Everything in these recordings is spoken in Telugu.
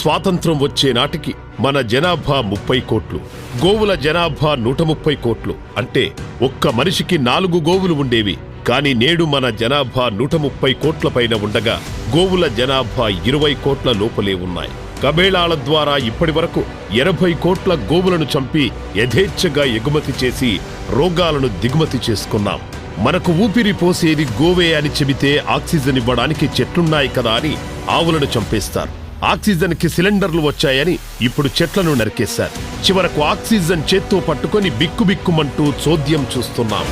స్వాతంత్రం వచ్చే నాటికి మన జనాభా 30 కోట్లు, గోవుల జనాభా 130 కోట్లు. అంటే ఒక్క మనిషికి 4 గోవులు ఉండేవి. కాని నేడు మన జనాభా 130 కోట్ల పైన ఉండగా గోవుల జనాభా 20 కోట్ల లోపలే ఉన్నాయి. కబేళాల ద్వారా ఇప్పటి వరకు 80 కోట్ల గోవులను చంపి యథేచ్ఛగా ఎగుమతి చేసి రోగాలను దిగుమతి చేసుకున్నాం. మనకు ఊపిరి పోసేది గోవే అని చెబితే ఆక్సిజన్ ఇవ్వడానికి చెట్లున్నాయి కదా అని ఆవులను చంపేస్తారు. ఆక్సిజన్ కి సిలిండర్లు వచ్చాయని ఇప్పుడు చెట్లను నరికేశారు. చివరకు ఆక్సిజన్ చేత్తో పట్టుకొని బిక్కుబిక్కుమంటూ చోద్యం చూస్తున్నాం.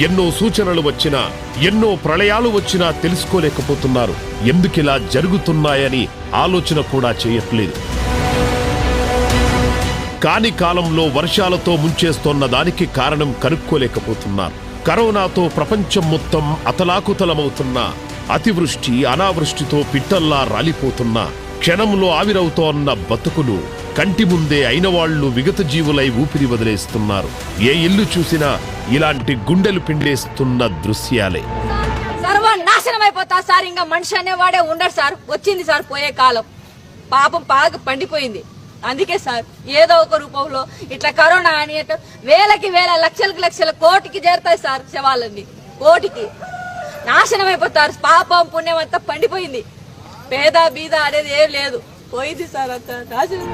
ఎన్నో సూచనలు వచ్చినా, ఎన్నో ప్రళయాలు వచ్చినా తెలుసుకోలేకపోతున్నారు. ఎందుకిలా జరుగుతున్నాయని ఆలోచన కూడా చేయట్లేదు. కాని కాలంలో వర్షాలతో ముంచేస్తోన్న దానికి కారణం కనుక్కోలేకపోతున్నారు. కరోనాతో ప్రపంచం మొత్తం అతలాకుతలమవుతున్నా, అతివృష్టి అనావృష్టితో పిట్టల్లా రాలిపోతున్నా, క్షణంలో ఆవిరవుతోన్న బతుకులు కంటి ముందే అయినవాళ్లు విగత జీవులై ఊపిరి వదిలేస్తున్నారు. ఏ ఇల్లు చూసినా ఇలాంటి గుండెలు పిండేస్తున్న దృశ్యాలే. సర్వనాశనమైపోతా సార్. ఇంకా మనిషి అనేవాడే ఉండడు సార్. వచ్చింది సార్ పోయే కాలం. పాపం బాగా పండిపోయింది. అందుకే సార్ ఏదో ఒక రూపంలో ఇట్లా కరోనా అని వేలకి వేల లక్షలకి లక్షల కోటికి చేరుతాయి సార్. శవాలన్నీ కోటికి నాశనం అయిపోతారు. పాపం పుణ్యం అంతా పండిపోయింది. పేద బీద అనేది ఏం లేదు, పోయింది సార్ అంతా నాశనం.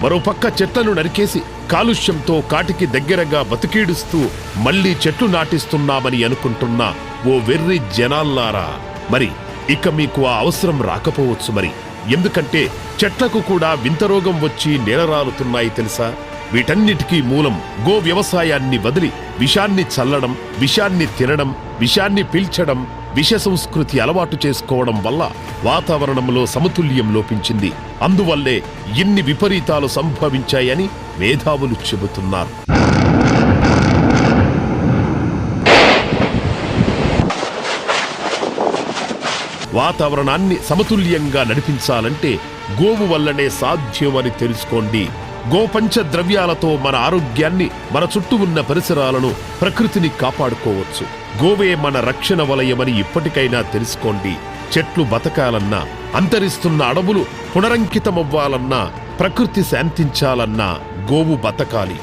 మరోపక్క చెట్లను నరికేసి కాలుష్యంతో కాటికి దగ్గరగా బతికీడుస్తూ మళ్లీ చెట్లు నాటిస్తున్నామని అనుకుంటున్న ఓ వెర్రి జనాల్లారా, మరి ఇక మీకు ఆ అవసరం రాకపోవచ్చు. మరి ఎందుకంటే చెట్లకు కూడా వింత రోగం వచ్చి నేలరాలుతున్నాయి తెలుసా? వీటన్నిటికీ మూలం గో వ్యవసాయాన్ని వదిలి విషాన్ని చల్లడం, విషాన్ని తినడం, విషాన్ని పీల్చడం, విష సంస్కృతి అలవాటు చేసుకోవడం వల్ల వాతావరణంలో సమతుల్యం లోపించింది. అందువల్లే ఇన్ని విపరీతాలు సంభవించాయని మేధావులు చెబుతున్నారు. వాతావరణాన్ని సమతుల్యంగా నడిపించాలంటే గోవు వల్లనే సాధ్యమని తెలుసుకోండి. గోపంచ ద్రవ్యాలతో మన ఆరోగ్యాన్ని, మన చుట్టూ ఉన్న పరిసరాలను, ప్రకృతిని కాపాడుకోవచ్చు. గోవే మన రక్షణ వలయమని ఇప్పటికైనా తెలుసుకోండి. చెట్లు బతకాలన్నా, అంతరిస్తున్న అడవులు పునరంకితమవ్వాలన్నా, ప్రకృతి శాంతించాలన్నా గోవు బతకాలి.